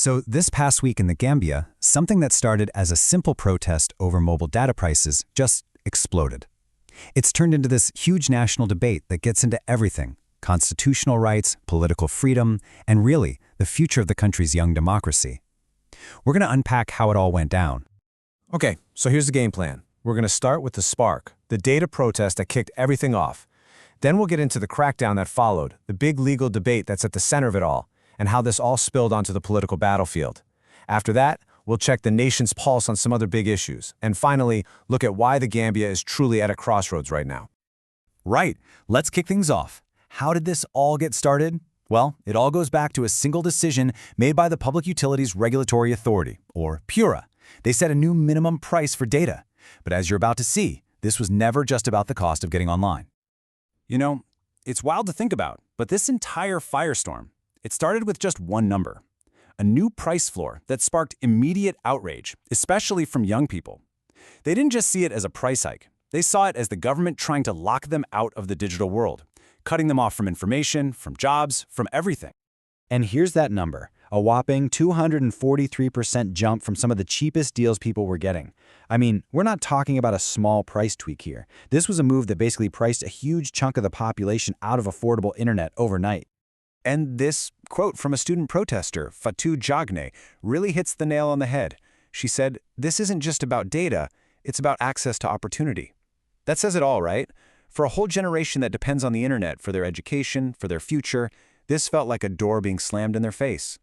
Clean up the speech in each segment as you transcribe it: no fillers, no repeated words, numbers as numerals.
So this past week in the Gambia, something that started as a simple protest over mobile data prices just exploded. It's turned into this huge national debate that gets into everything: constitutional rights, political freedom, and really, the future of the country's young democracy. We're going to unpack how it all went down. Okay, so here's the game plan. We're going to start with the spark, the data protest that kicked everything off. Then we'll get into the crackdown that followed, the big legal debate that's at the center of it all, and how this all spilled onto the political battlefield. After that, we'll check the nation's pulse on some other big issues, and finally, look at why the Gambia is truly at a crossroads right now. Right, let's kick things off. How did this all get started? Well, it all goes back to a single decision made by the Public Utilities Regulatory Authority, or PURA. They set a new minimum price for data. But as you're about to see, this was never just about the cost of getting online. You know, it's wild to think about, but this entire firestorm, it started with just one number. A new price floor that sparked immediate outrage, especially from young people. They didn't just see it as a price hike. They saw it as the government trying to lock them out of the digital world, cutting them off from information, from jobs, from everything. And here's that number, a whopping 243% jump from some of the cheapest deals people were getting. I mean, we're not talking about a small price tweak here. This was a move that basically priced a huge chunk of the population out of affordable internet overnight. And this quote from a student protester, Fatou Jagne, really hits the nail on the head. She said, "This isn't just about data, it's about access to opportunity." That says it all, right? For a whole generation that depends on the internet for their education, for their future, this felt like a door being slammed in their face.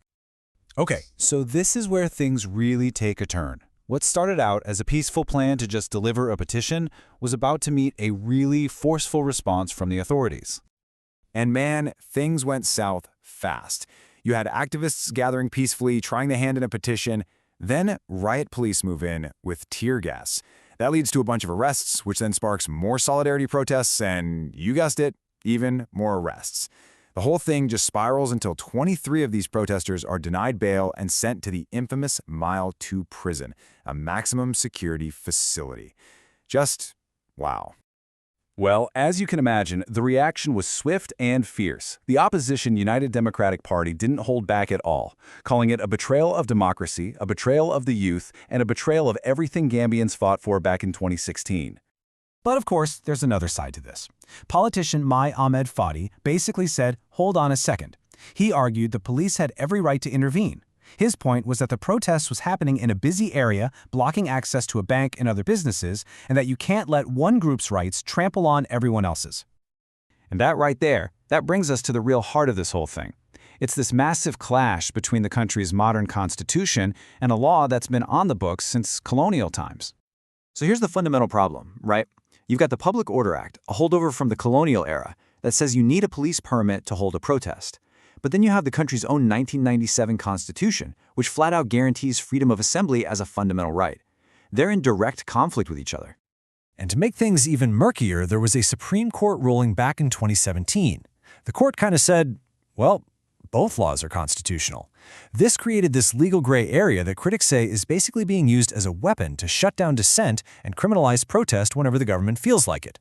Okay, so this is where things really take a turn. What started out as a peaceful plan to just deliver a petition was about to meet a really forceful response from the authorities. And man, things went south fast. You had activists gathering peacefully, trying to hand in a petition. Then riot police move in with tear gas. That leads to a bunch of arrests, which then sparks more solidarity protests and, you guessed it, even more arrests. The whole thing just spirals until 23 of these protesters are denied bail and sent to the infamous Mile 2 prison, a maximum security facility. Just wow. Well, as you can imagine, the reaction was swift and fierce. The opposition United Democratic Party didn't hold back at all, calling it a betrayal of democracy, a betrayal of the youth, and a betrayal of everything Gambians fought for back in 2016. But of course, there's another side to this. Politician Mai Ahmed Fadi basically said, hold on a second. He argued the police had every right to intervene. His point was that the protest was happening in a busy area, blocking access to a bank and other businesses, and that you can't let one group's rights trample on everyone else's. And that right there, that brings us to the real heart of this whole thing. It's this massive clash between the country's modern constitution and a law that's been on the books since colonial times. So here's the fundamental problem, right? You've got the Public Order Act, a holdover from the colonial era, that says you need a police permit to hold a protest. But then you have the country's own 1997 Constitution, which flat out guarantees freedom of assembly as a fundamental right. They're in direct conflict with each other. And to make things even murkier, there was a Supreme Court ruling back in 2017. The court kind of said, well, both laws are constitutional. This created this legal gray area that critics say is basically being used as a weapon to shut down dissent and criminalize protest whenever the government feels like it.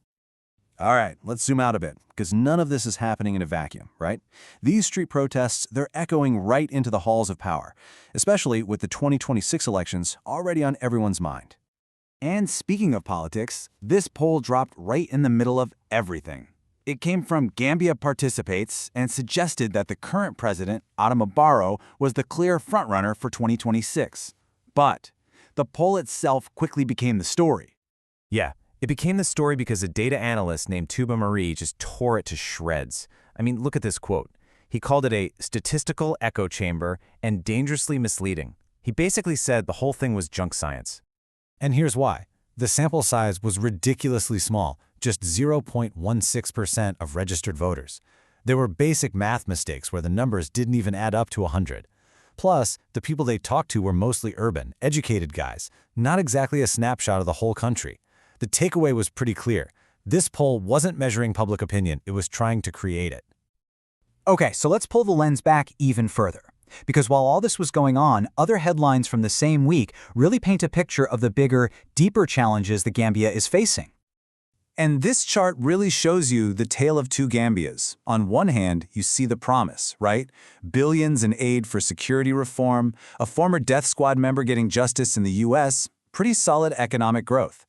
All right, let's zoom out a bit, because none of this is happening in a vacuum, right? These street protests, they're echoing right into the halls of power, especially with the 2026 elections already on everyone's mind. And speaking of politics, this poll dropped right in the middle of everything. It came from Gambia Participates and suggested that the current president, Adama Barrow, was the clear frontrunner for 2026. But the poll itself quickly became the story. Yeah, it became the story because a data analyst named Tuba Marie just tore it to shreds. I mean, look at this quote. He called it a statistical echo chamber and dangerously misleading. He basically said the whole thing was junk science. And here's why. The sample size was ridiculously small, just 0.16% of registered voters. There were basic math mistakes where the numbers didn't even add up to 100. Plus, the people they talked to were mostly urban, educated guys, not exactly a snapshot of the whole country. The takeaway was pretty clear. This poll wasn't measuring public opinion, it was trying to create it. Okay, so let's pull the lens back even further. Because while all this was going on, other headlines from the same week really paint a picture of the bigger, deeper challenges the Gambia is facing. And this chart really shows you the tale of two Gambias. On one hand, you see the promise, right? Billions in aid for security reform, a former death squad member getting justice in the US, pretty solid economic growth.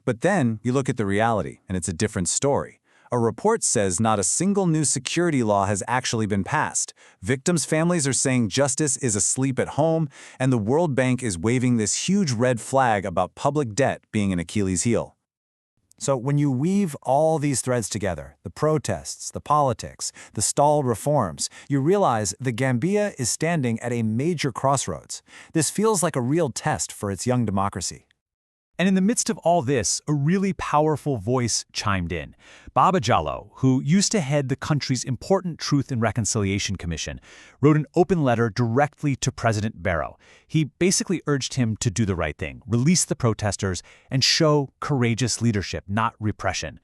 But then you look at the reality, and it's a different story. A report says not a single new security law has actually been passed. Victims' families are saying justice is asleep at home, and the World Bank is waving this huge red flag about public debt being an Achilles heel. So when you weave all these threads together, the protests, the politics, the stalled reforms, you realize the Gambia is standing at a major crossroads. This feels like a real test for its young democracy. And in the midst of all this, a really powerful voice chimed in. Baba Jallow, who used to head the country's important Truth and Reconciliation Commission, wrote an open letter directly to President Barrow. He basically urged him to do the right thing, release the protesters, and show courageous leadership, not repression.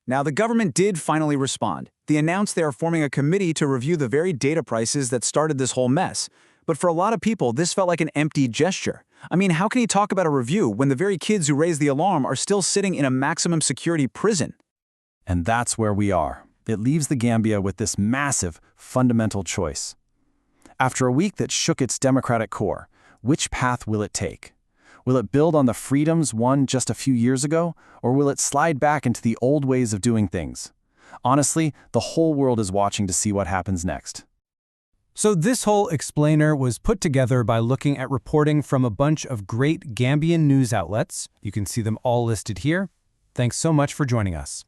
Now, the government did finally respond. They announced they are forming a committee to review the very data prices that started this whole mess. But for a lot of people, this felt like an empty gesture. I mean, how can he talk about a review when the very kids who raised the alarm are still sitting in a maximum security prison? And that's where we are. It leaves the Gambia with this massive, fundamental choice. After a week that shook its democratic core, which path will it take? Will it build on the freedoms won just a few years ago, or will it slide back into the old ways of doing things? Honestly, the whole world is watching to see what happens next. So this whole explainer was put together by looking at reporting from a bunch of great Gambian news outlets. You can see them all listed here. Thanks so much for joining us.